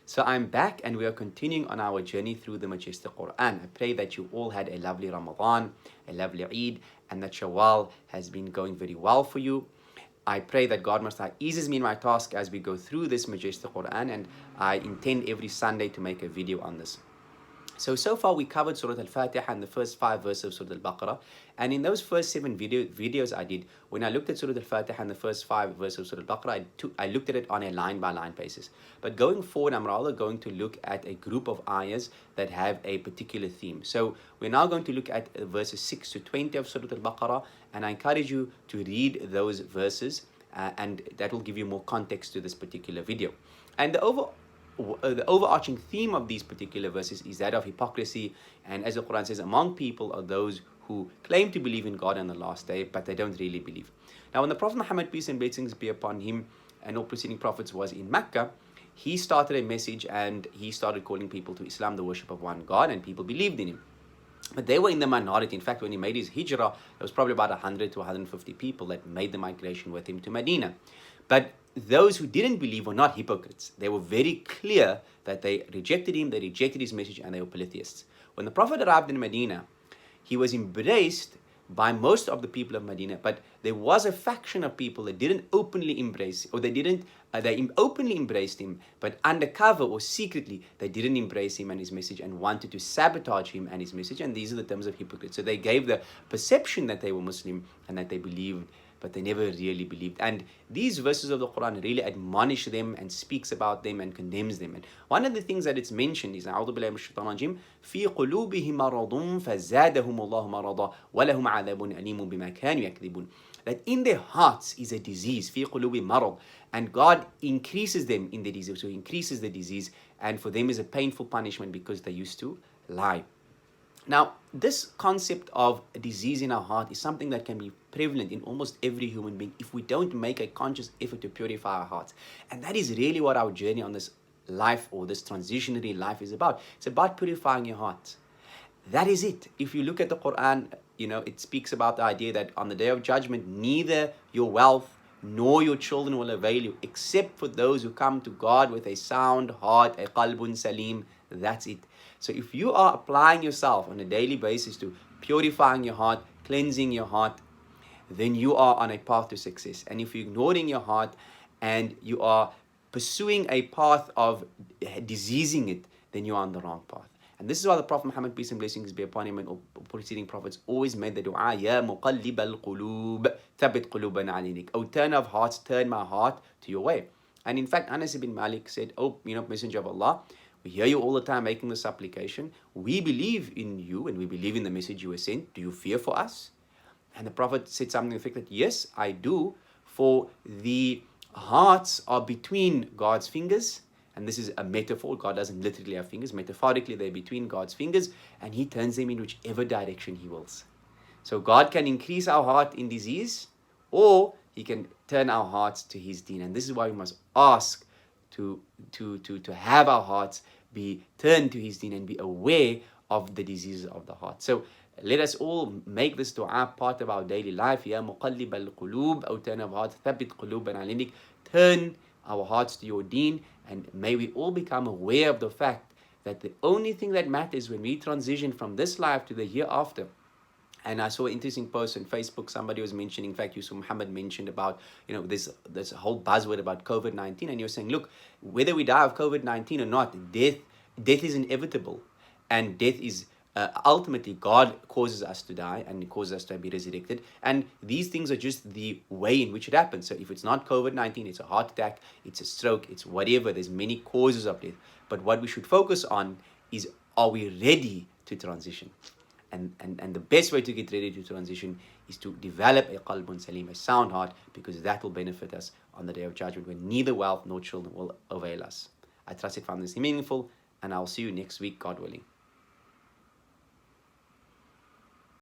So I'm back and we are continuing on our journey through the Majestic Quran. I pray that you all had a lovely Ramadan, a lovely Eid, and that Shawwal has been going very well for you. I pray that God Most High eases me in my task as we go through this Majestic Quran, and I intend every Sunday to make a video on this. So far we covered Surah Al-Fatiha and the first 5 verses of Surah Al-Baqarah. And in those first 7 videos I did, when I looked at Surah Al-Fatiha and the first 5 verses of Surah Al-Baqarah, I looked at it on a line-by-line basis. But going forward, I'm rather going to look at a group of ayahs that have a particular theme. So we're now going to look at verses 6 to 20 of Surah Al-Baqarah, and I encourage you to read those verses, and that will give you more context to this particular video. And the overarching theme of these particular verses is that of hypocrisy, and as the Quran says, among people are those who claim to believe in God on the last day, but they don't really believe. Now, when the Prophet Muhammad, peace and blessings be upon him, and all preceding prophets, was in Mecca, he started a message and he started calling people to Islam, the worship of one God, and people believed in him. But they were in the minority. In fact, when he made his hijrah, there was probably about 100 to 150 people that made the migration with him to Medina. But those who didn't believe were not hypocrites. They were very clear that they rejected him, they rejected his message, and they were polytheists. When the Prophet arrived in Medina, he was embraced by most of the people of Medina, but there was a faction of people that didn't openly embrace, or they openly embraced him, but undercover or secretly, they didn't embrace him and his message and wanted to sabotage him and his message. And these are the terms of hypocrites. So they gave the perception that they were Muslim and that they believed, but they never really believed. And these verses of the Quran really admonish them and speaks about them and condemns them. And one of the things that it's mentioned is, أعوذ بالله من الشيطان الرجيم, في قلوبهم مرض فزادهم الله مرضا ولهم عذاب أليم بما كانوا يكذبون. That in their hearts is a disease, في قلوبهم مرض, and God increases them in the disease. So He increases the disease, and for them is a painful punishment because they used to lie. Now, this concept of a disease in our heart is something that can be prevalent in almost every human being if we don't make a conscious effort to purify our hearts. And that is really what our journey on this life, or this transitionary life, is about. It's about purifying your heart. That is it. If you look at the Quran, it speaks about the idea that on the day of judgment, neither your wealth nor your children will avail you, except for those who come to God with a sound heart, a qalbun salim. That's it. So if you are applying yourself on a daily basis to purifying your heart, cleansing your heart, then you are on a path to success. And if you're ignoring your heart and you are pursuing a path of diseasing it, then you are on the wrong path. And this is why the Prophet Muhammad, peace and blessings be upon him, and all preceding prophets always made the dua, Ya muqallib al-qulub, thabit qulubana ala dinik. O turn of hearts, turn my heart to your way. And in fact, Anas ibn Malik said, Messenger of Allah, we hear you all the time making this supplication. We believe in you and we believe in the message you were sent. Do you fear for us? And the Prophet said something to the effect that, yes, I do, for the hearts are between God's fingers. And this is a metaphor. God doesn't literally have fingers. Metaphorically, they're between God's fingers, and He turns them in whichever direction He wills. So God can increase our heart in disease, or He can turn our hearts to His deen. And this is why we must ask to have our hearts be turned to His deen and be aware of the diseases of the heart. So let us all make this dua part of our daily life. Ya muqallib al-qulub, O turn of heart, thabit qulubana ala dinik. Turn our hearts to your deen, and may we all become aware of the fact that the only thing that matters when we transition from this life to the hereafter. And I saw an interesting post on Facebook. Somebody was mentioning, in fact, Yusuf Muhammad mentioned about, this whole buzzword about COVID-19. And you're saying, look, whether we die of COVID-19 or not, death is inevitable. And death is ultimately, God causes us to die and causes us to be resurrected. And these things are just the way in which it happens. So if it's not COVID-19, it's a heart attack, it's a stroke, it's whatever. There's many causes of death. But what we should focus on is, are we ready to transition? And the best way to get ready to transition is to develop a qalbun salim, a sound heart, because that will benefit us on the day of judgment, when neither wealth nor children will avail us. I trust you found this meaningful, and I'll see you next week, God willing.